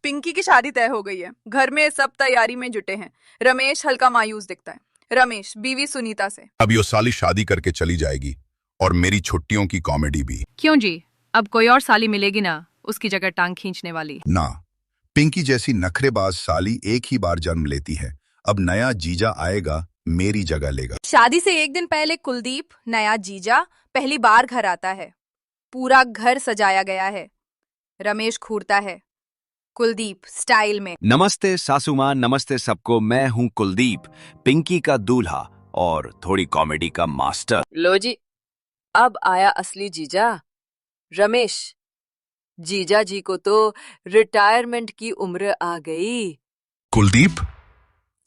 पिंकी की शादी तय हो गई है। घर में सब तैयारी में जुटे हैं। रमेश हल्का मायूस दिखता है। रमेश बीवी सुनीता से। अब यो साली शादी करके चली जाएगी और मेरी छुट्टियों की कॉमेडी भी। क्यों जी? अब कोई और साली मिलेगी ना उसकी जगह टांग खींचने वाली? ना, पिंकी जैसी नखरेबाज साली एक ही बार जन्म लेती है। अब नया जीजा आएगा, मेरी जगह लेगा। शादी से एक दिन पहले कुलदीप नया जीजा पहली बार घर आता है। पूरा घर सजाया गया है। रमेश घूरता है कुलदीप स्टाइल में। नमस्ते सासू माँ, नमस्ते सबको। मैं हूँ कुलदीप, पिंकी का दूल्हा और थोड़ी कॉमेडी का मास्टर। लो जी, अब आया असली जीजा रमेश। जीजा जी को तो रिटायरमेंट की उम्र आ गई। कुलदीप,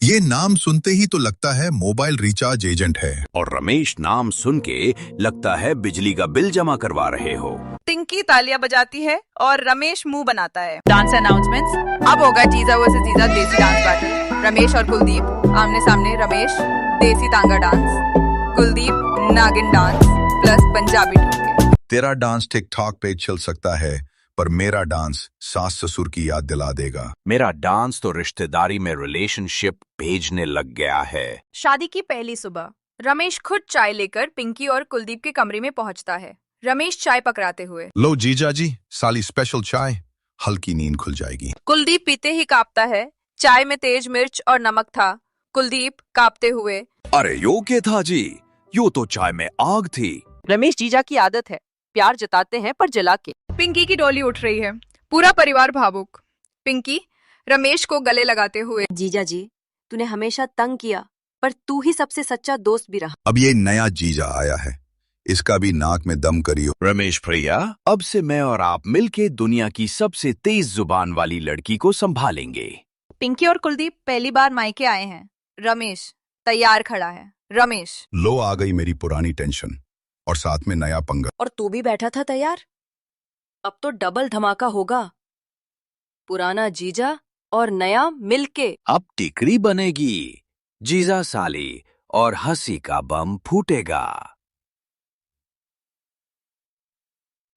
ये नाम सुनते ही तो लगता है मोबाइल रिचार्ज एजेंट है। और रमेश नाम सुन के लगता है बिजली का बिल जमा करवा रहे हो। पिंकी तालियां बजाती है और रमेश मुंह बनाता है। Dance announcements. अब होगा जीजा वर्सेस जीजा देसी डांस बैटल। रमेश और कुलदीप आमने सामने। रमेश देसी तांगा डांस, कुलदीप नागिन डांस प्लस पंजाबी ठुमके। तेरा डांस टिकटॉक पे चल सकता है, पर मेरा डांस सास ससुर की याद दिला देगा। मेरा डांस तो रिश्तेदारी में रिलेशनशिप भेजने लग गया है। शादी की पहली सुबह रमेश खुद चाय लेकर पिंकी और कुलदीप के कमरे में पहुंचता है। रमेश चाय पकड़ाते हुए। लो जीजा जी, साली स्पेशल चाय, हल्की नींद खुल जाएगी। कुलदीप पीते ही कांपता है। चाय में तेज मिर्च और नमक था। कुलदीप कांपते हुए। अरे यो क्या था जी, यो तो चाय में आग थी। रमेश जीजा की आदत है, प्यार जताते हैं पर जला के। पिंकी की डोली उठ रही है। पूरा परिवार भावुक। पिंकी रमेश को गले लगाते हुए। जीजा जी, तूने हमेशा तंग किया, पर तू ही सबसे सच्चा दोस्त भी रहा। अब ये नया जीजा आया है, इसका भी नाक में दम करियो। रमेश भैया, अब से मैं और आप मिलके दुनिया की सबसे तेज जुबान वाली लड़की को संभालेंगे। पिंकी और कुलदीप पहली बार मायके आए हैं। रमेश तैयार खड़ा है। रमेश, लो आ गई मेरी पुरानी टेंशन और साथ में नया पंगा। और तू भी बैठा था तैयार। अब तो डबल धमाका होगा। पुराना जीजा और नया मिलके। अब टिकरी बनेगी, जीजा साली और हंसी का बम फूटेगा।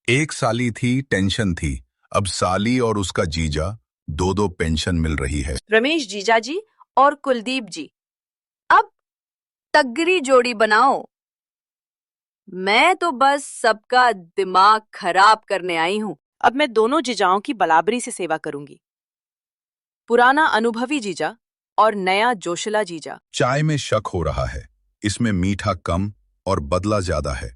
एक साली थी, टेंशन थी। अब साली और उसका जीजा, दो दो पेंशन मिल रही है। रमेश जीजा जी और कुलदीप जी, अब तगड़ी जोड़ी बनाओ। मैं तो बस सबका दिमाग खराब करने आई हूँ। अब मैं दोनों जीजाओं की बराबरी से सेवा करूंगी। पुराना अनुभवी जीजा और नया जोशिला जीजा। चाय में शक हो रहा है, इसमें मीठा कम और बदला ज्यादा है।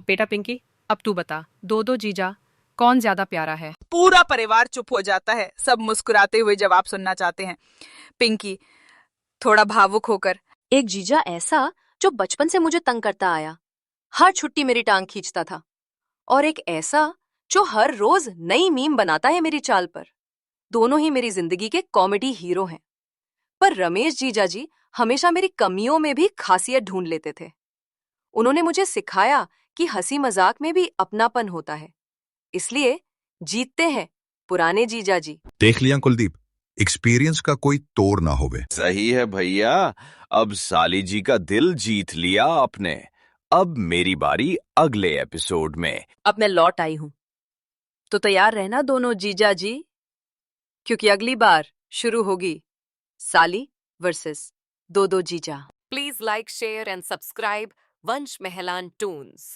बेटा पिंकी, अब तू बता, दो दो जीजा कौन ज्यादा प्यारा है? पूरा परिवार चुप हो जाता है। सब मुस्कुराते हुए जवाब सुनना चाहते हैं। पिंकी थोड़ा भावुक होकर। एक जीजा ऐसा जो बचपन से मुझे तंग करता आया, हर छुट्टी मेरी टांग खींचता था। और एक ऐसा जो हर रोज नई मीम बनाता है मेरी चाल पर। दोनों ही मेरी जिंदगी के कॉमेडी हीरो हैं। पर रमेश जीजा जी हमेशा मेरी कमियों में भी खासियत ढूंढ लेते थे। उन्होंने मुझे सिखाया कि हंसी मजाक में भी अपनापन होता है। इसलिए जीतते हैं पुराने जीजा जी। देख लिया कुलदीप, एक्सपीरियंस का कोई तोड़ ना होवे। सही है भैया, अब साली जी का दिल जीत लिया आपने। अब मेरी बारी अगले एपिसोड में। अब मैं लौट आई हूं, तो तैयार रहना दोनों जीजा जी, क्योंकि अगली बार शुरू होगी साली वर्सेस दो दो जीजा। Please like, share and subscribe Vansh Mehelan Tunes.